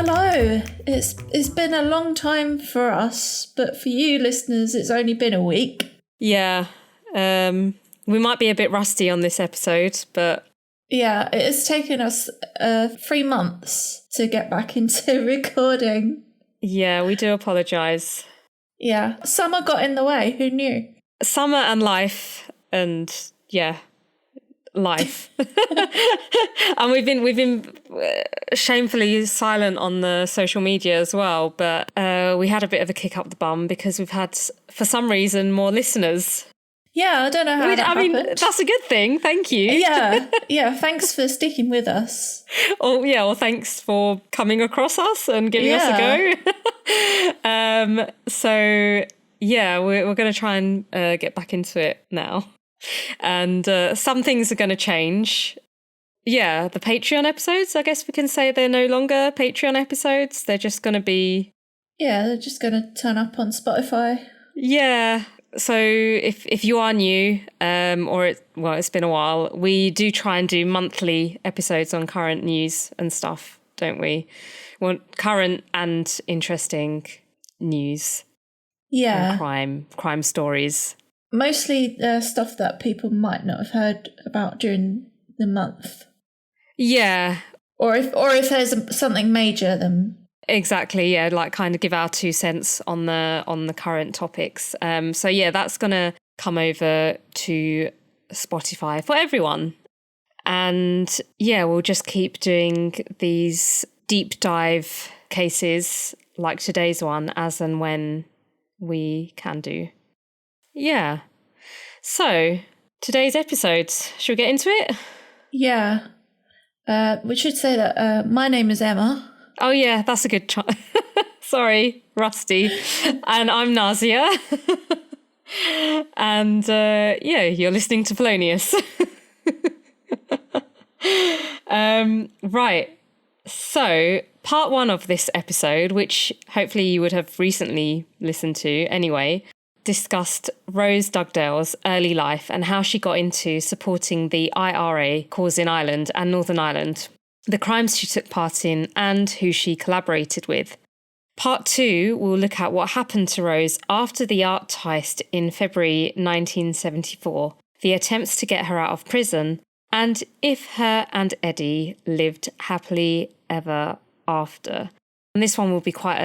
hello. It's been a long time for us, but for you listeners, it's only been a week. Yeah, we might be a bit rusty on this episode, but... Yeah, it has taken us 3 months to get back into recording. Yeah, we do apologise. Yeah, summer got in the way, who knew? Summer and life, and yeah, life. And we've been shamefully silent on the social media as well, but we had a bit of a kick up the bum because we've had, for some reason, more listeners. Yeah, I don't know how that happened. I mean, that's a good thing. Thank you. Yeah. Thanks for sticking with us. Or thanks for coming across us and giving us a go. So yeah, we're going to try and get back into it now. And some things are going to change. Yeah, the Patreon episodes, I guess we can say they're no longer Patreon episodes. They're just going to be... Yeah, they're just going to turn up on Spotify. Yeah. So if you are new, it's been a while, we do try and do monthly episodes on current news and stuff, don't we? Well, current and interesting news. Yeah. And crime stories. Mostly stuff that people might not have heard about during the month. Yeah. Or if there's something major, then... Exactly, yeah, like kind of give our 2 cents on the current topics. So yeah, that's going to come over to Spotify for everyone. And yeah, we'll just keep doing these deep dive cases like today's one as and when we can do. Yeah. So, today's episode, should we get into it? Yeah. We should say that my name is Emma. Oh, yeah, that's a good try. Sorry, rusty. And I'm Nazia. And you're listening to Polonius. Right. So, part 1 of this episode, which hopefully you would have recently listened to anyway, discussed Rose Dugdale's early life and how she got into supporting the IRA cause in Ireland and Northern Ireland, the crimes she took part in, and who she collaborated with. Part 2 will look at what happened to Rose after the art heist in February 1974, the attempts to get her out of prison, and if her and Eddie lived happily ever after. And this one will be quite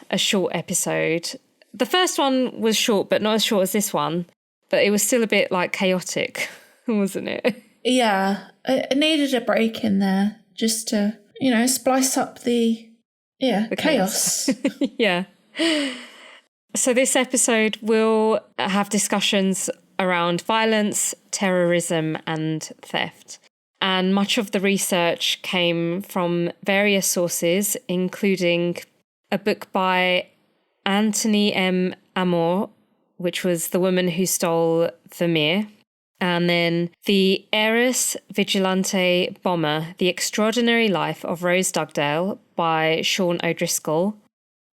a short episode. The first one was short, but not as short as this one, but it was still a bit like chaotic, wasn't it? Yeah, it needed a break in there. Just to, splice up the chaos. Yeah. So this episode will have discussions around violence, terrorism and theft. And much of the research came from various sources, including a book by Anthony M. Amor, which was The Woman Who Stole Vermeer. And then The Heiress Vigilante Bomber, The Extraordinary Life of Rose Dugdale by Sean O'Driscoll,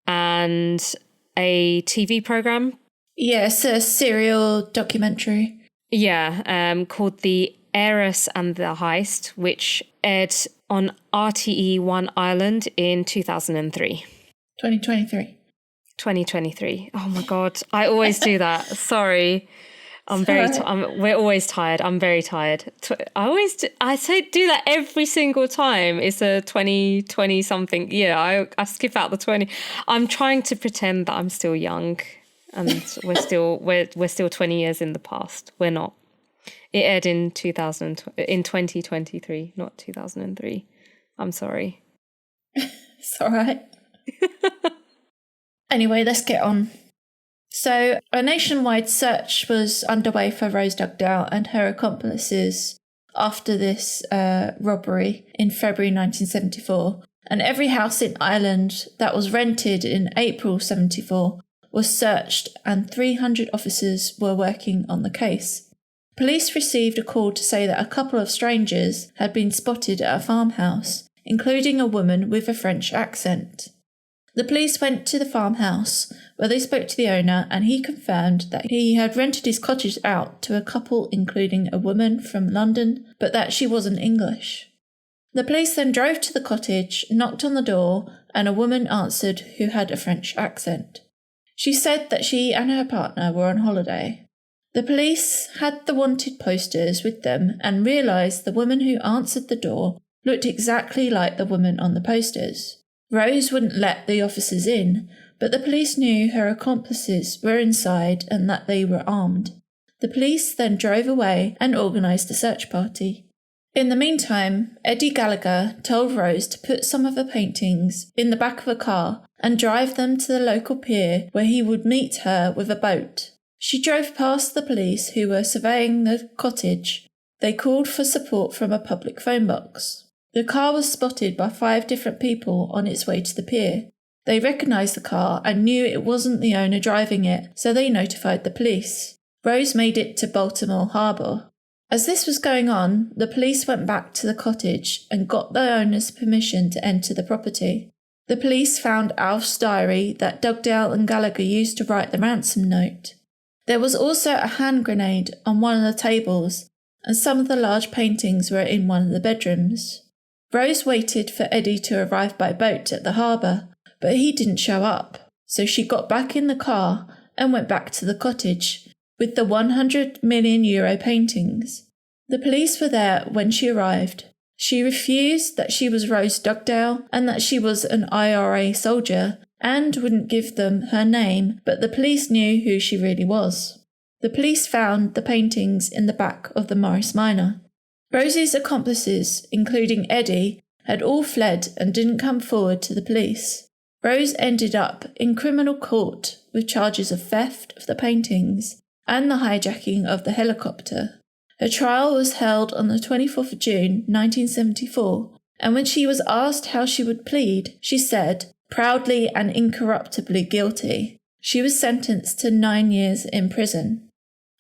and a TV programme. Yeah, it's a serial documentary. Yeah, called The Heiress and the Heist, which aired on RTE1 Ireland in 2003. 2023. Oh my God, I always do that. Sorry. We're always tired. I'm very tired. I say do that every single time. It's a 20 something. Yeah, I skip out the 20. I'm trying to pretend that I'm still young, and we're still 20 years in the past. We're not. It aired in 2023, not 2003. I'm sorry. It's all right. Anyway, let's get on. So, a nationwide search was underway for Rose Dugdale and her accomplices after this robbery in February 1974. And every house in Ireland that was rented in April 74 was searched, and 300 officers were working on the case. Police received a call to say that a couple of strangers had been spotted at a farmhouse, including a woman with a French accent. The police went to the farmhouse, where they spoke to the owner, and he confirmed that he had rented his cottage out to a couple including a woman from London, but that she wasn't English. The police then drove to the cottage, knocked on the door, and a woman answered who had a French accent. She said that she and her partner were on holiday. The police had the wanted posters with them and realised the woman who answered the door looked exactly like the woman on the posters. Rose wouldn't let the officers in, but the police knew her accomplices were inside and that they were armed. The police then drove away and organised a search party. In the meantime, Eddie Gallagher told Rose to put some of her paintings in the back of a car and drive them to the local pier where he would meet her with a boat. She drove past the police who were surveying the cottage. They called for support from a public phone box. The car was spotted by 5 different people on its way to the pier. They recognised the car and knew it wasn't the owner driving it, so they notified the police. Rose made it to Baltimore Harbour. As this was going on, the police went back to the cottage and got the owner's permission to enter the property. The police found Alf's diary that Dugdale and Gallagher used to write the ransom note. There was also a hand grenade on one of the tables, and some of the large paintings were in one of the bedrooms. Rose waited for Eddie to arrive by boat at the harbour, but he didn't show up, so she got back in the car and went back to the cottage with the €100 million paintings. The police were there when she arrived. She refused that she was Rose Dugdale and that she was an IRA soldier, and wouldn't give them her name, but the police knew who she really was. The police found the paintings in the back of the Morris Minor. Rosie's accomplices, including Eddie, had all fled and didn't come forward to the police. Rose ended up in criminal court with charges of theft of the paintings and the hijacking of the helicopter. Her trial was held on the 24th of June 1974, and when she was asked how she would plead, she said, proudly and incorruptibly guilty. She was sentenced to 9 years in prison.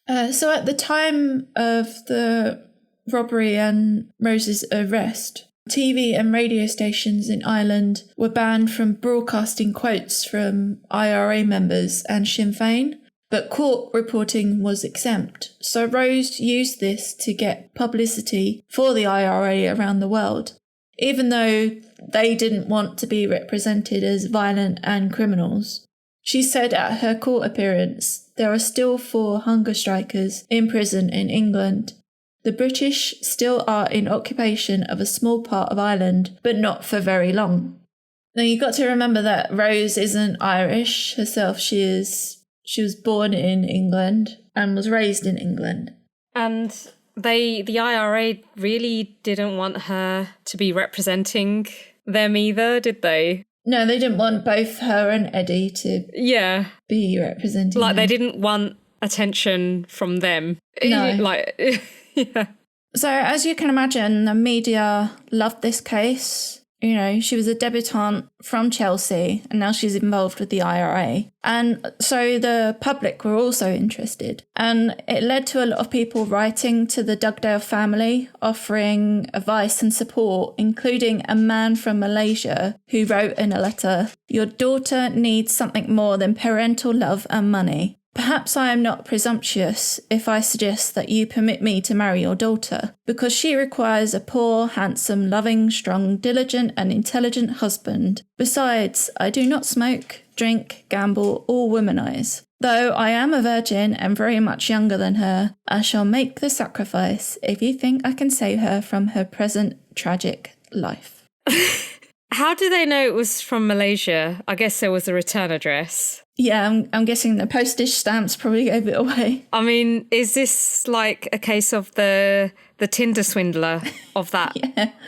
So at the time of the robbery and Rose's arrest, TV and radio stations in Ireland were banned from broadcasting quotes from IRA members and Sinn Féin, but court reporting was exempt. So Rose used this to get publicity for the IRA around the world, even though they didn't want to be represented as violent and criminals. She said at her court appearance, there are still 4 hunger strikers in prison in England. The British still are in occupation of a small part of Ireland, but not for very long. Now you've got to remember that Rose isn't Irish herself. She was born in England and was raised in England. And the IRA really didn't want her to be representing them either, did they? No, they didn't want both her and Eddie to be representing them. They didn't want attention from them. No. Yeah. So as you can imagine, the media loved this case. You know, she was a debutante from Chelsea and now she's involved with the IRA. And so the public were also interested. And it led to a lot of people writing to the Dugdale family, offering advice and support, including a man from Malaysia who wrote in a letter, "Your daughter needs something more than parental love and money. Perhaps I am not presumptuous if I suggest that you permit me to marry your daughter, because she requires a poor, handsome, loving, strong, diligent and intelligent husband. Besides, I do not smoke, drink, gamble or womanize. Though I am a virgin and very much younger than her, I shall make the sacrifice if you think I can save her from her present tragic life." How do they know it was from Malaysia? I guess there was a return address. Yeah, I'm guessing the postage stamps probably gave it away. I mean, is this like a case of the Tinder swindler of that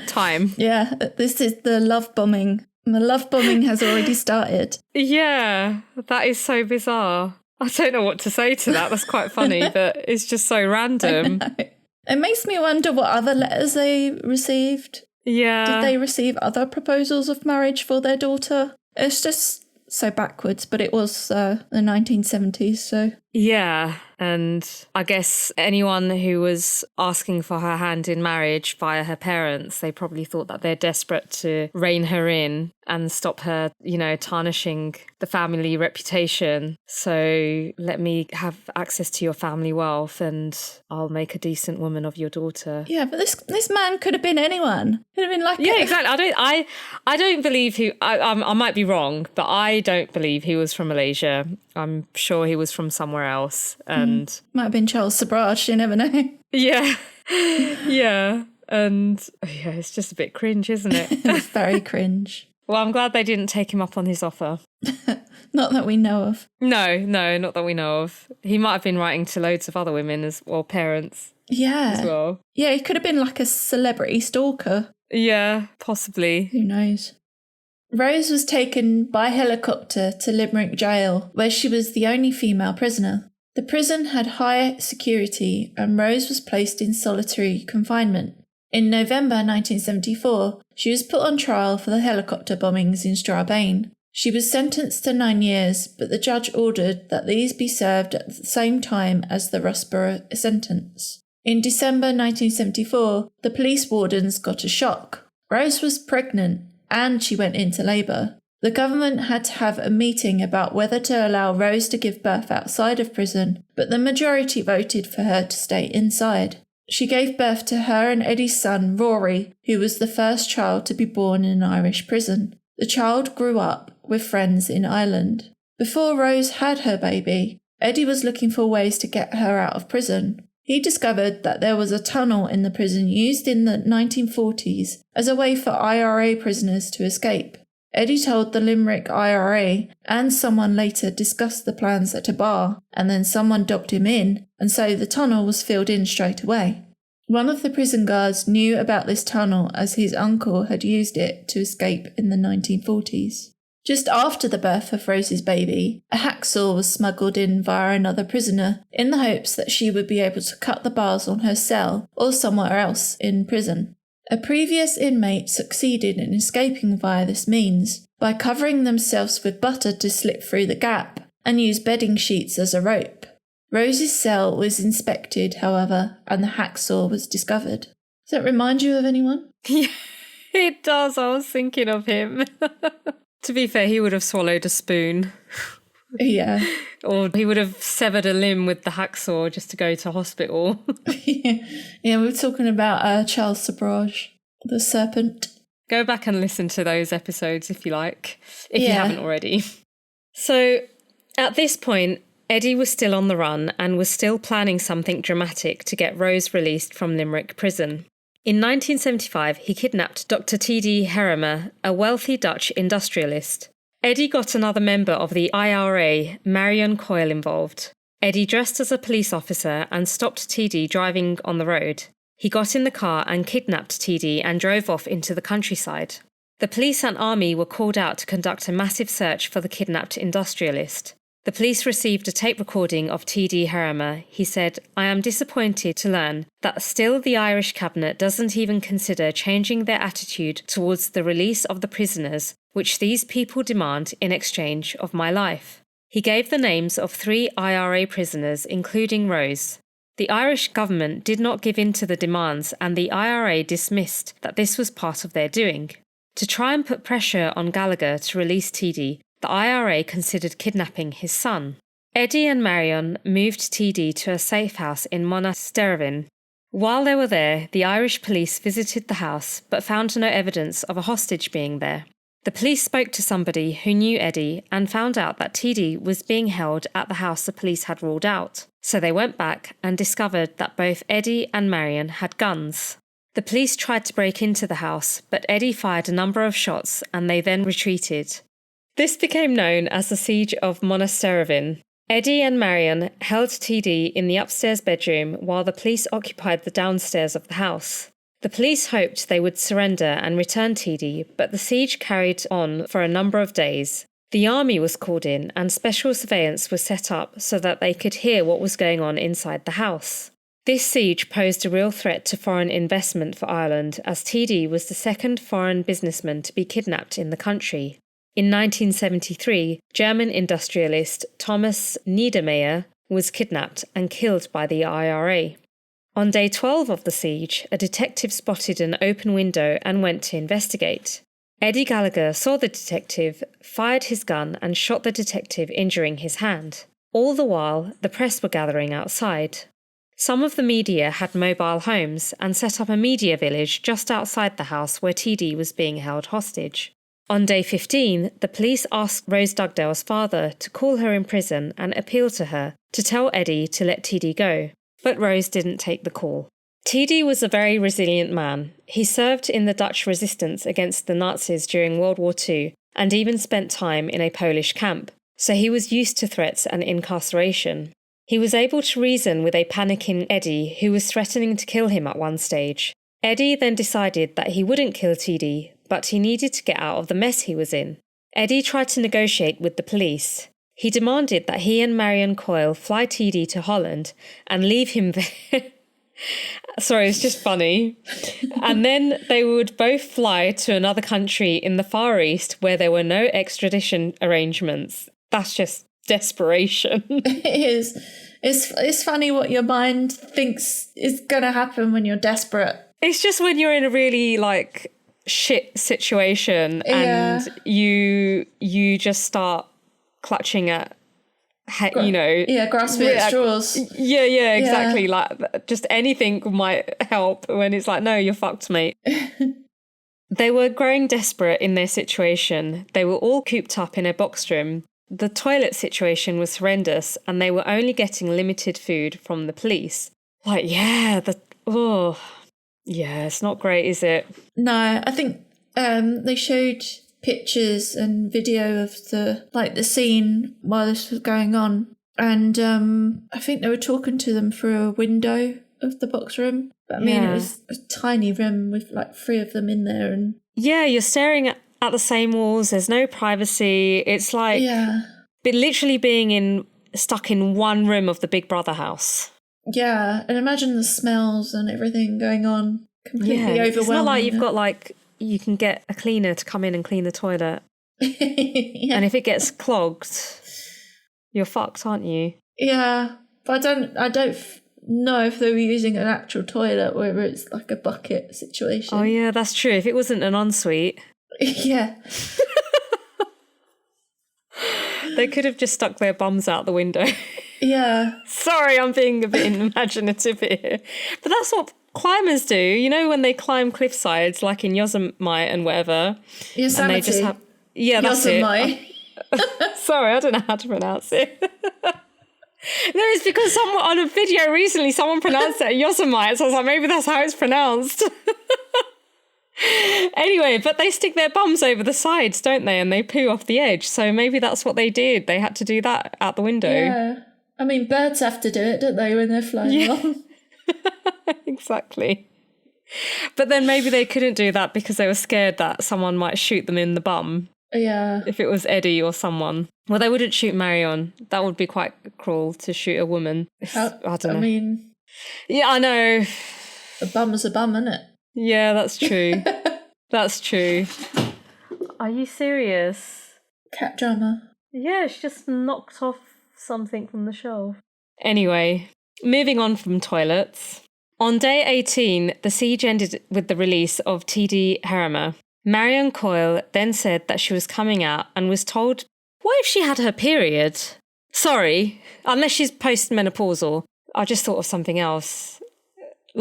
time? Yeah, this is the love bombing. The love bombing has already started. Yeah, that is so bizarre. I don't know what to say to that. That's quite funny, but it's just so random. It makes me wonder what other letters they received. Yeah. Did they receive other proposals of marriage for their daughter? It's just so backwards, but it was the 1970s, so Yeah, and I guess anyone who was asking for her hand in marriage via her parents, they probably thought that they're desperate to rein her in and stop her, tarnishing the family reputation. So let me have access to your family wealth and I'll make a decent woman of your daughter. Yeah, but this man could have been anyone. Could have been like exactly. I don't believe I might be wrong, but I don't believe he was from Malaysia. I'm sure he was from somewhere else. And might have been Charles Sabraj, you never know. Yeah. Yeah. And it's just a bit cringe, isn't it? It's very cringe. Well, I'm glad they didn't take him up on his offer. Not that we know of. No, not that we know of. He might have been writing to loads of other women parents. Yeah. As well. Yeah, he could have been like a celebrity stalker. Yeah, possibly. Who knows? Rose was taken by helicopter to Limerick Jail, where she was the only female prisoner. The prison had high security and Rose was placed in solitary confinement. In November 1974, she was put on trial for the helicopter bombings in Strabane. She was sentenced to 9 years, but the judge ordered that these be served at the same time as the Rusborough sentence. In December 1974, the police wardens got a shock. Rose was pregnant and she went into labour. The government had to have a meeting about whether to allow Rose to give birth outside of prison, but the majority voted for her to stay inside. She gave birth to her and Eddie's son, Rory, who was the first child to be born in an Irish prison. The child grew up with friends in Ireland. Before Rose had her baby, Eddie was looking for ways to get her out of prison. He discovered that there was a tunnel in the prison used in the 1940s as a way for IRA prisoners to escape. Eddie told the Limerick IRA, and someone later discussed the plans at a bar, and then someone dobbed him in, and so the tunnel was filled in straight away. One of the prison guards knew about this tunnel as his uncle had used it to escape in the 1940s. Just after the birth of Rose's baby, a hacksaw was smuggled in via another prisoner in the hopes that she would be able to cut the bars on her cell or somewhere else in prison. A previous inmate succeeded in escaping via this means by covering themselves with butter to slip through the gap and use bedding sheets as a rope. Rose's cell was inspected, however, and the hacksaw was discovered. Does that remind you of anyone? Yeah, it does. I was thinking of him. To be fair, he would have swallowed a spoon. Yeah. Or he would have severed a limb with the hacksaw just to go to hospital. Yeah, we were talking about Charles Sabraj, the serpent. Go back and listen to those episodes if you like, if you haven't already. So at this point, Eddie was still on the run and was still planning something dramatic to get Rose released from Limerick prison. In 1975, he kidnapped Dr. T.D. Herrimer, a wealthy Dutch industrialist. Eddie got another member of the IRA, Marion Coyle, involved. Eddie dressed as a police officer and stopped TD driving on the road. He got in the car and kidnapped TD and drove off into the countryside. The police and army were called out to conduct a massive search for the kidnapped industrialist. The police received a tape recording of T.D. Herrimer. He said, "I am disappointed to learn that still the Irish cabinet doesn't even consider changing their attitude towards the release of the prisoners which these people demand in exchange of my life." He gave the names of 3 IRA prisoners, including Rose. The Irish government did not give in to the demands, and the IRA dismissed that this was part of their doing. To try and put pressure on Gallagher to release TD, the IRA considered kidnapping his son. Eddie and Marion moved TD to a safe house in Monasterevin. While they were there, the Irish police visited the house but found no evidence of a hostage being there. The police spoke to somebody who knew Eddie and found out that TD was being held at the house the police had ruled out. So they went back and discovered that both Eddie and Marion had guns. The police tried to break into the house, but Eddie fired a number of shots and they then retreated. This became known as the Siege of Monasterevin. Eddie and Marion held TD in the upstairs bedroom while the police occupied the downstairs of the house. The police hoped they would surrender and return TD, but the siege carried on for a number of days. The army was called in and special surveillance was set up so that they could hear what was going on inside the house. This siege posed a real threat to foreign investment for Ireland, as TD was the second foreign businessman to be kidnapped in the country. In 1973, German industrialist Thomas Niedermayer was kidnapped and killed by the IRA. On day 12 of the siege, a detective spotted an open window and went to investigate. Eddie Gallagher saw the detective, fired his gun and shot the detective, injuring his hand. All the while, the press were gathering outside. Some of the media had mobile homes and set up a media village just outside the house where TD was being held hostage. On day 15, the police asked Rose Dugdale's father to call her in prison and appeal to her to tell Eddie to let TD go, but Rose didn't take the call. TD was a very resilient man. He served in the Dutch resistance against the Nazis during World War II and even spent time in a Polish camp, so he was used to threats and incarceration. He was able to reason with a panicking Eddie who was threatening to kill him at one stage. Eddie then decided that he wouldn't kill TD, but he needed to get out of the mess he was in. Eddie tried to negotiate with the police. He demanded that he and Marion Coyle fly TD to Holland and leave him there. Sorry, it's just funny. And then they would both fly to another country in the Far East where there were no extradition arrangements. That's just desperation. It is. It's funny what your mind thinks is going to happen when you're desperate. It's just when you're in a really shit situation and you just start clutching at grasping at straws. Yeah, exactly. Like just anything might help when it's like, no, you're fucked, mate. They were growing desperate in their situation. They were all cooped up in a box room. The toilet situation was horrendous and they were only getting limited food from the police. It's not great, is it? No, I think they showed pictures and video of the scene while this was going on, and I think they were talking to them through a window of the box room. But it was a tiny room with 3 of them in there, and you're staring at the same walls. There's no privacy. It's literally being stuck in one room of the Big Brother house. Yeah, and imagine the smells and everything going on. Completely overwhelming. It's not like you've got you can get a cleaner to come in and clean the toilet. And if it gets clogged, you're fucked, aren't you? Yeah, but I don't know if they were using an actual toilet, whether it's like a bucket situation. Oh yeah, that's true. If it wasn't an ensuite. Yeah. They could have just stuck their bums out the window. Yeah. Sorry, I'm being a bit imaginative here. But that's what climbers do. You know, when they climb cliff sides, like in Yosemite and whatever. Yosemite. And they just have... Yeah, that's Yosemite. it. Sorry, I don't know how to pronounce it. No, it's because on a video recently, someone pronounced it Yosemite. So I was like, maybe that's how it's pronounced. Anyway, but they stick their bums over the sides, don't they? And they poo off the edge. So maybe that's what they did. They had to do that out the window. Yeah. I mean, birds have to do it, don't they, when they're flying along? Exactly. But then maybe they couldn't do that because they were scared that someone might shoot them in the bum. Yeah. If it was Eddie or someone. Well, they wouldn't shoot Marion. That would be quite cruel to shoot a woman. I don't know. I mean... Yeah, I know. A bum's a bum, isn't it? Yeah, that's true. That's true. Are you serious? Cat drama. Yeah, she just knocked off something from the shelf. Anyway, moving on from toilets. On day 18, the siege ended with the release of T.D. Harimer. Marion Coyle then said that she was coming out and was told, what if she had her period? Sorry, unless she's postmenopausal. I just thought of something else.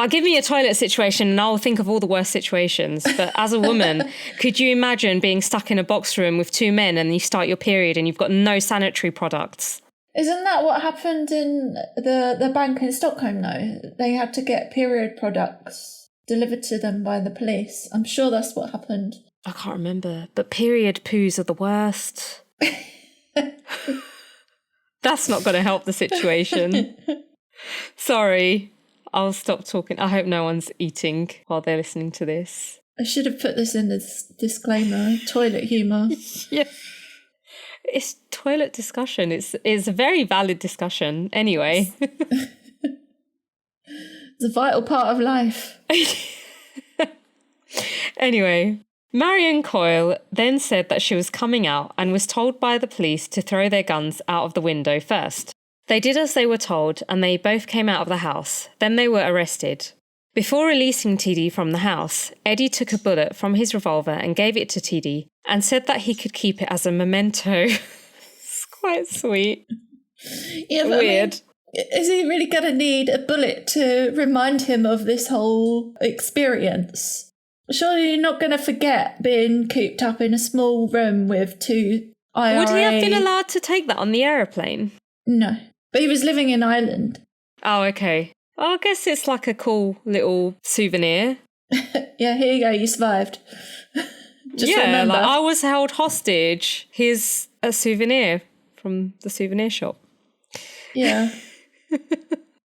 Give me a toilet situation and I'll think of all the worst situations. But as a woman, could you imagine being stuck in a box room with 2 men and you start your period and you've got no sanitary products? Isn't that what happened in the bank in Stockholm, though? They had to get period products delivered to them by the police. I'm sure that's what happened. I can't remember, but period poos are the worst. That's not going to help the situation. Sorry. I'll stop talking. I hope no one's eating while they're listening to this. I should have put this in the disclaimer. Toilet humour. Yeah. It's toilet discussion. It's a very valid discussion. Anyway. It's a vital part of life. Anyway, Marion Coyle then said that she was coming out and was told by the police to throw their guns out of the window first. They did as they were told, and they both came out of the house. Then they were arrested. Before releasing TD from the house, Eddie took a bullet from his revolver and gave it to TD and said that he could keep it as a memento. It's quite sweet. Yeah, but weird. I mean, is he really going to need a bullet to remind him of this whole experience? Surely you're not going to forget being cooped up in a small room with two IRA... Would he have been allowed to take that on the aeroplane? No. But he was living in Ireland. Oh, okay. I guess it's like a cool little souvenir. Yeah, here you go, you survived. Just yeah, remember. like I was held hostage. Here's a souvenir from the souvenir shop. Yeah.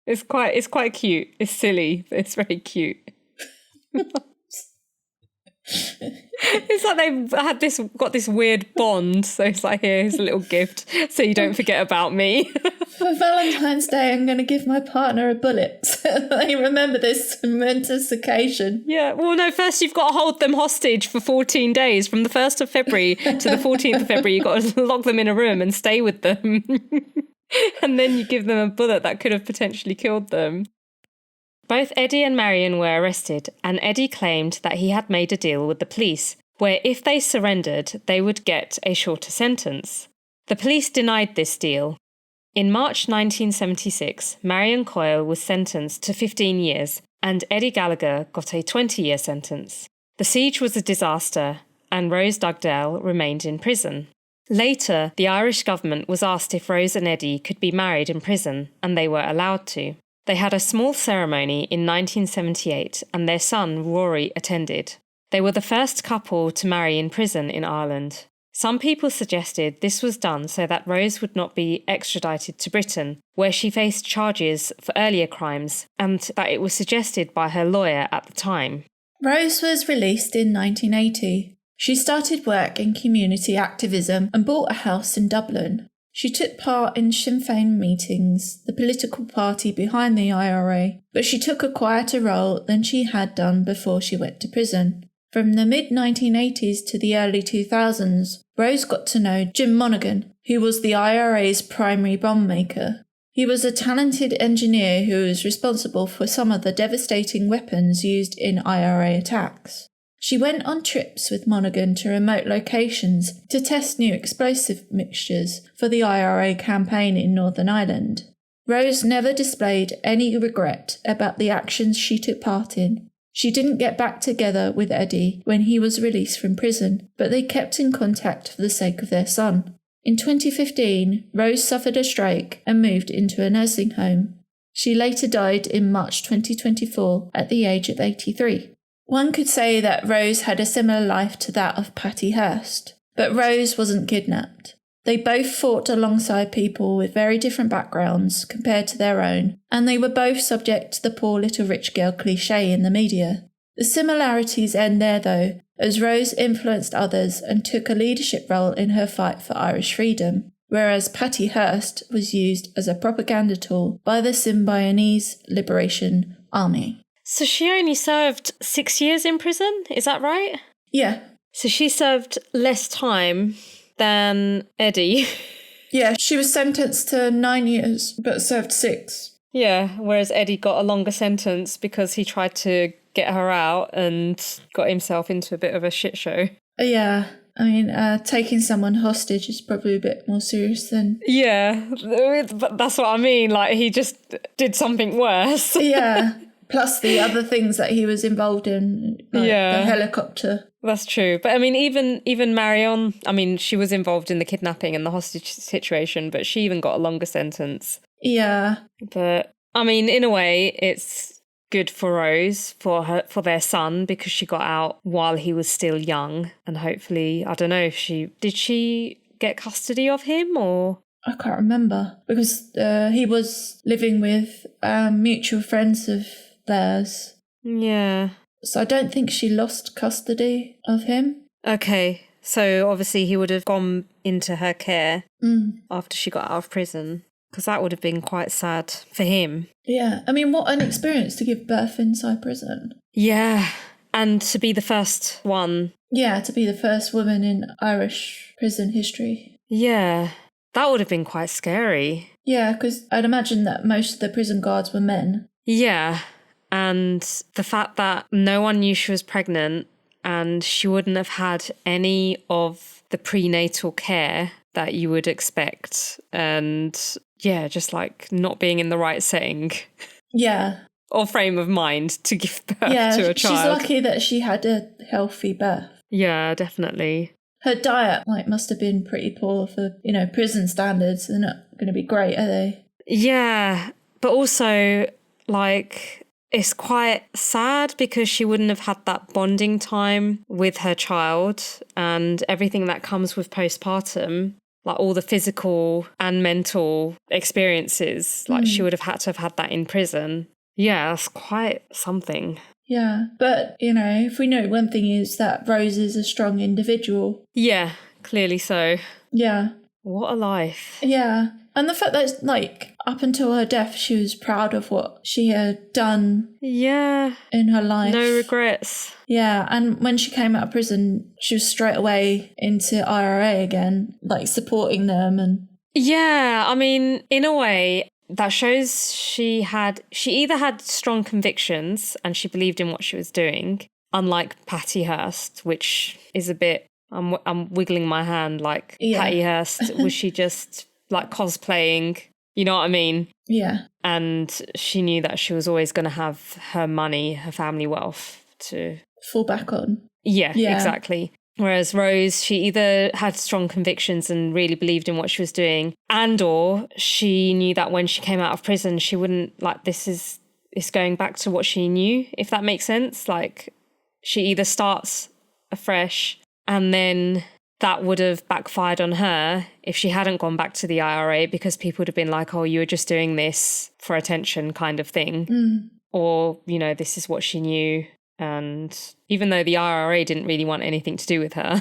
It's quite cute. It's silly, but it's very cute. It's like they've got this weird bond, so it's like, here's a little gift so you don't forget about me. For Valentine's Day, I'm going to give my partner a bullet so they remember this momentous occasion. Yeah, well, no, first you've got to hold them hostage for 14 days. From the 1st of February to the 14th of February, you've got to lock them in a room and stay with them. And then you give them a bullet that could have potentially killed them. Both Eddie and Marion were arrested, and Eddie claimed that he had made a deal with the police, where if they surrendered, they would get a shorter sentence. The police denied this deal. In March 1976, Marion Coyle was sentenced to 15 years, and Eddie Gallagher got a 20-year sentence. The siege was a disaster, and Rose Dugdale remained in prison. Later, the Irish government was asked if Rose and Eddie could be married in prison, and they were allowed to. They had a small ceremony in 1978 and their son, Rory, attended. They were the first couple to marry in prison in Ireland. Some people suggested this was done so that Rose would not be extradited to Britain, where she faced charges for earlier crimes, and that it was suggested by her lawyer at the time. Rose was released in 1980. She started work in community activism and bought a house in Dublin. She took part in Sinn Féin meetings, the political party behind the IRA, but she took a quieter role than she had done before she went to prison. From the mid-1980s to the early 2000s, Rose got to know Jim Monaghan, who was the IRA's primary bomb maker. He was a talented engineer who was responsible for some of the devastating weapons used in IRA attacks. She went on trips with Monaghan to remote locations to test new explosive mixtures for the IRA campaign in Northern Ireland. Rose never displayed any regret about the actions she took part in. She didn't get back together with Eddie when he was released from prison, but they kept in contact for the sake of their son. In 2015, Rose suffered a stroke and moved into a nursing home. She later died in March 2024 at the age of 83. One could say that Rose had a similar life to that of Patty Hearst, but Rose wasn't kidnapped. They both fought alongside people with very different backgrounds compared to their own, and they were both subject to the poor little rich girl cliché in the media. The similarities end there though, as Rose influenced others and took a leadership role in her fight for Irish freedom, whereas Patty Hearst was used as a propaganda tool by the Symbionese Liberation Army. So she only served 6 years in prison, is that right? Yeah. So she served less time than Eddie. Yeah, she was sentenced to 9 years, but served 6. Yeah, whereas Eddie got a longer sentence because he tried to get her out and got himself into a bit of a shit show. Yeah, I mean, taking someone hostage is probably a bit more serious than... Yeah, but that's what I mean, like he just did something worse. Yeah. Plus the other things that he was involved in, like the helicopter. That's true. But I mean, even Marion, I mean, she was involved in the kidnapping and the hostage situation, but she even got a longer sentence. Yeah. But I mean, in a way, it's good for Rose, for their son, because she got out while he was still young. And hopefully, I don't know, did she get custody of him or... I can't remember, because he was living with mutual friends of theirs. Yeah. So I don't think she lost custody of him. Okay, so obviously he would have gone into her care after she got out of prison, because that would have been quite sad for him. Yeah, I mean, what an experience to give birth inside prison. Yeah, and to be the first one. Yeah, to be the first woman in Irish prison history. Yeah. That would have been quite scary. Yeah, because I'd imagine that most of the prison guards were men. Yeah. And the fact that no one knew she was pregnant and she wouldn't have had any of the prenatal care that you would expect. And yeah, just like not being in the right setting. Yeah. Or frame of mind to give birth to a child. She's lucky that she had a healthy birth. Yeah, definitely. Her diet must have been pretty poor for, prison standards. They're not going to be great, are they? Yeah, but also, it's quite sad because she wouldn't have had that bonding time with her child and everything that comes with postpartum, like all the physical and mental experiences, she would have had that in prison. Yeah, that's quite something. Yeah, but, if we know one thing is that Rose is a strong individual. Yeah, clearly so. Yeah. What a life. Yeah. And the fact that, up until her death, she was proud of what she had done. Yeah. In her life. No regrets. Yeah, and when she came out of prison, she was straight away into IRA again, supporting them and... Yeah, I mean, in a way... That shows she either had strong convictions and she believed in what she was doing, unlike Patty Hearst, which is a bit, I'm wiggling my hand Patty Hearst, was she just cosplaying, you know what I mean? Yeah. And she knew that she was always going to have her money, her family wealth to fall back on. Yeah, exactly. Whereas Rose, she either had strong convictions and really believed in what she was doing, and or she knew that when she came out of prison, she wouldn't, it's going back to what she knew, if that makes sense. She either starts afresh and then that would have backfired on her if she hadn't gone back to the IRA, because people would have been like, oh, you were just doing this for attention kind of thing. Mm. Or, this is what she knew. And even though the IRA didn't really want anything to do with her,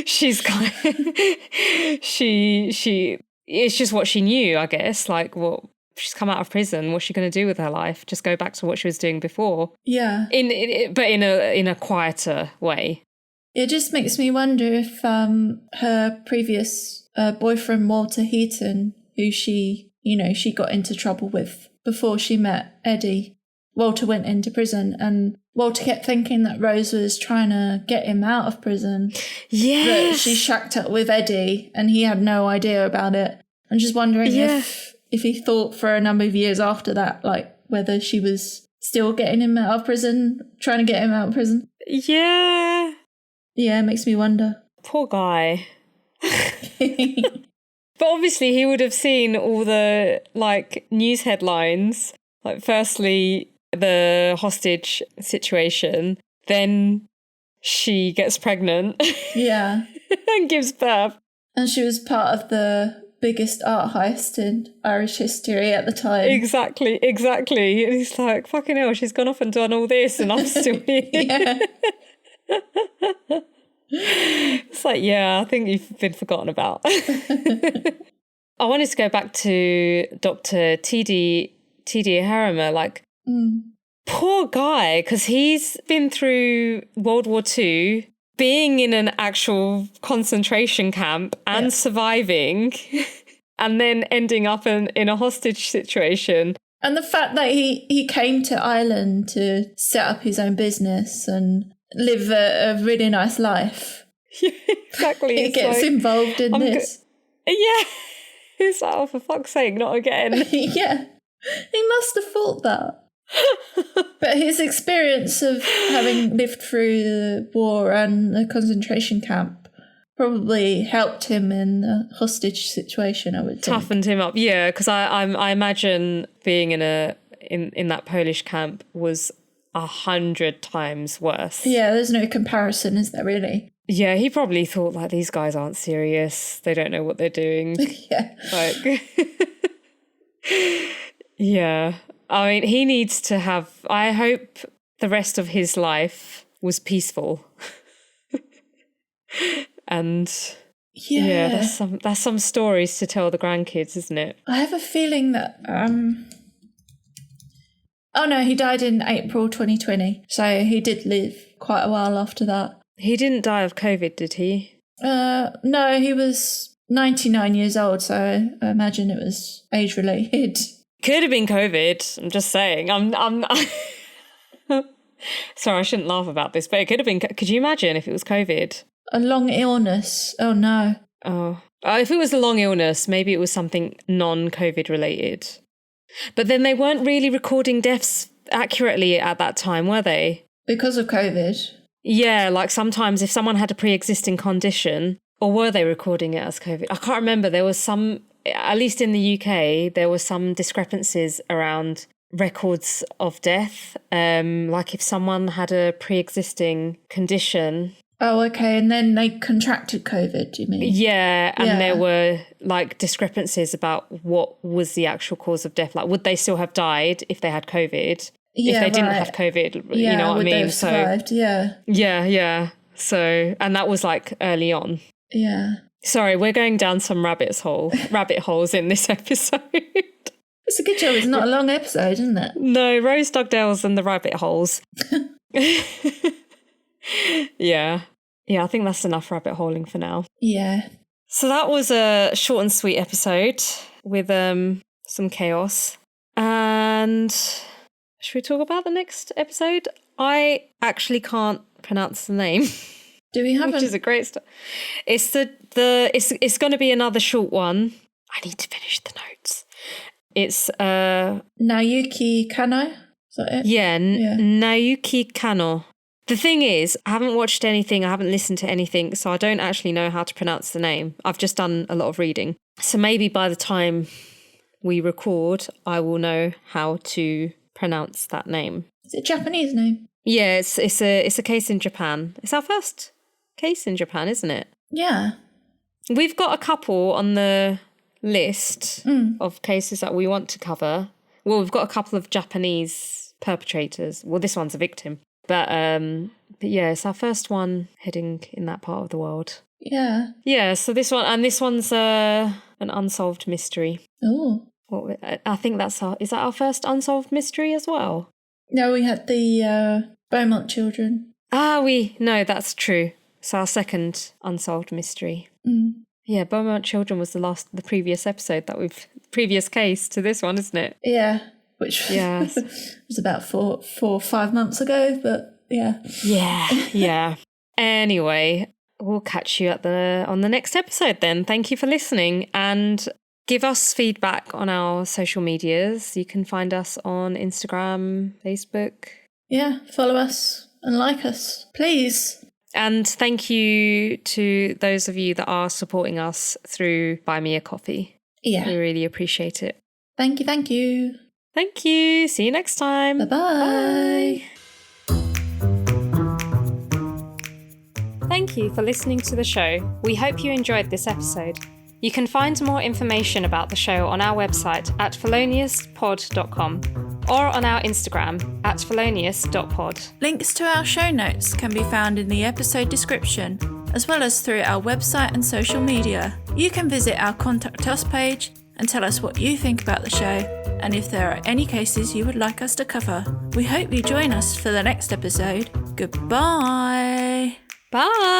she's kind of, she it's just what she knew, I guess. She's come out of prison. What's she going to do with her life? Just go back to what she was doing before. Yeah. But in a quieter way. It just makes me wonder if her previous boyfriend, Walter Heaton, who she got into trouble with before she met Eddie, Walter went into prison and Walter kept thinking that Rose was trying to get him out of prison. Yes. That she shacked up with Eddie and he had no idea about it. I'm just wondering if he thought for a number of years after that, whether she was still getting him out of prison, trying to get him out of prison. Yeah. Yeah, it makes me wonder. Poor guy. But obviously he would have seen all the news headlines. Firstly, the hostage situation, then she gets pregnant. Yeah. And gives birth. And she was part of the biggest art heist in Irish history at the time. Exactly. And he's like, fucking hell, she's gone off and done all this and I'm still here. Yeah. It's I think you've been forgotten about. I wanted to go back to Dr. T.D. Harrimer, poor guy, because he's been through World War II, being in an actual concentration camp and surviving, and then ending up in a hostage situation. And the fact that he came to Ireland to set up his own business and live a really nice life. Yeah, exactly. He gets involved in this. Yeah. It's oh, for fuck's sake, not again. Yeah. He must have thought that. But his experience of having lived through the war and the concentration camp probably helped him in the hostage situation, I would think. Toughened him up, yeah, because I imagine being in that Polish camp was 100 times worse. Yeah, there's no comparison, is there really? Yeah, he probably thought these guys aren't serious. They don't know what they're doing. Yeah. Yeah. I mean, he needs to have... I hope the rest of his life was peaceful. And... Yeah, that's some stories to tell the grandkids, isn't it? I have a feeling that... Oh, no, he died in April 2020. So he did live quite a while after that. He didn't die of COVID, did he? No, he was 99 years old, so I imagine it was age-related. Could have been COVID. I'm just saying. I'm sorry, I shouldn't laugh about this, but it could have been. Could you imagine if it was COVID? A long illness. Oh, no. Oh, if it was a long illness, maybe it was something non-COVID related. But then they weren't really recording deaths accurately at that time, were they? Because of COVID. Yeah, like sometimes if someone had a pre-existing condition, or were they recording it as COVID? I can't remember. There was some, at least in the UK, there were some discrepancies around records of death. Like if someone had a pre-existing condition. Oh, okay. And then they contracted COVID, do you mean? Yeah, and there were like discrepancies about what was the actual cause of death. Like, would they still have died if they had COVID? Yeah, if they didn't have COVID, you know what I mean? They have survived? Yeah. So, and that was like early on. Yeah. Sorry, we're going down some rabbit holes in this episode. It's a good job. It's not a long episode, isn't it? No, Rose Dugdale's and the rabbit holes. Yeah, I think that's enough rabbit holing for now. Yeah. So that was a short and sweet episode with some chaos. And should we talk about the next episode? I actually can't pronounce the name. Do we have which is a great start. It's it's going to be another short one. I need to finish the notes. It's Naoki Kano. Is that it? Yeah, Naoki Kano. The thing is, I haven't watched anything, I haven't listened to anything, so I don't actually know how to pronounce the name. I've just done a lot of reading. So maybe by the time we record, I will know how to pronounce that name. Is it a Japanese name? Yeah, it's a case in Japan. It's our first case in Japan, isn't it? Yeah. We've got a couple on the list of cases that we want to cover. Well, we've got a couple of Japanese perpetrators. Well, this one's a victim. But yeah, it's our first one heading in that part of the world. Yeah. Yeah, so this one's an unsolved mystery. Oh. I think is that our first unsolved mystery as well? No, we had the Beaumont children. No, that's true. It's our second unsolved mystery. Yeah, Beaumont children was the previous episode previous case to this one, isn't it? Yeah. Which was about 4 or 5 months ago, but yeah. Yeah. Anyway, we'll catch you on the next episode then. Thank you for listening, and give us feedback on our social medias. You can find us on Instagram, Facebook. Yeah, follow us and like us, please. And thank you to those of you that are supporting us through Buy Me a Coffee. Yeah. We really appreciate it. Thank you. Thank you. See you next time. Bye-bye. Bye. Thank you for listening to the show. We hope you enjoyed this episode. You can find more information about the show on our website at feloniouspod.com or on our Instagram at felonious.pod. Links to our show notes can be found in the episode description, as well as through our website and social media. You can visit our Contact Us page and tell us what you think about the show, and if there are any cases you would like us to cover. We hope you join us for the next episode. Goodbye. Bye.